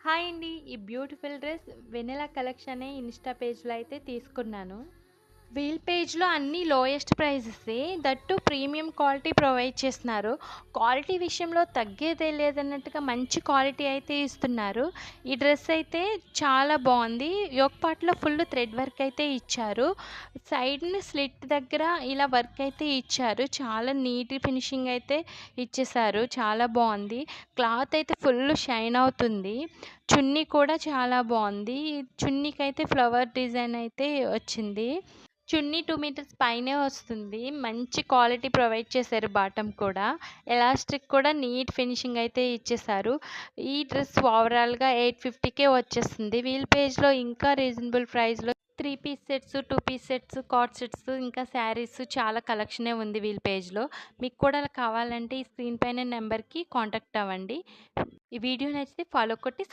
Hi అండి. ఈ beautiful dress Vennela collection అనే ఇన్‌స్టా పేజ్‌లో అయితే తీసుకున్నాను. వీల్ పేజ్‌లో అన్నీ లోయెస్ట్ ప్రైజెసే. దట్టు ప్రీమియం క్వాలిటీ ప్రొవైడ్ చేస్తున్నారు. క్వాలిటీ విషయంలో తగ్గేదే లేదన్నట్టుగా మంచి క్వాలిటీ అయితే ఇస్తున్నారు. ఈ డ్రెస్ అయితే చాలా బావుంది. యోక్ పార్ట్‌లో ఫుల్ థ్రెడ్ వర్క్ అయితే ఇచ్చారు. సైడ్‌న స్లిట్ దగ్గర ఇలా వర్క్ అయితే ఇచ్చారు. చాలా నీట్ ఫినిషింగ్ అయితే ఇచ్చేశారు. చాలా బావుంది. క్లాత్ అయితే ఫుల్ షైన్ అవుతుంది. చున్నీ కూడా చాలా బావుంది. చున్నీకైతే ఫ్లవర్ డిజైన్ అయితే వచ్చింది. చున్నీ 2 మీటర్స్ పైనే వస్తుంది. మంచి క్వాలిటీ ప్రొవైడ్ చేశారు బాటమ్ కూడా. ఎలాస్టిక్ కూడా నీట్ ఫినిషింగ్ అయితే ఇచ్చేశారు. ఈ డ్రెస్ ఓవరాల్‌గా 850కే వచ్చేస్తుంది. వీల్ పేజ్‌లో ఇంకా రీజనబుల్ ప్రైస్‌లో 3 piece sets, 2 piece sets, card sets ఇంకా శారీస్ చాలా కలెక్షనే ఉంది వీల్ పేజ్‌లో. మీకు కూడా అలా కావాలంటే ఈ స్క్రీన్ పైన నెంబర్‌కి కాంటాక్ట్ అవ్వండి. ఈ వీడియో నచ్చితే ఫాలో కొట్టి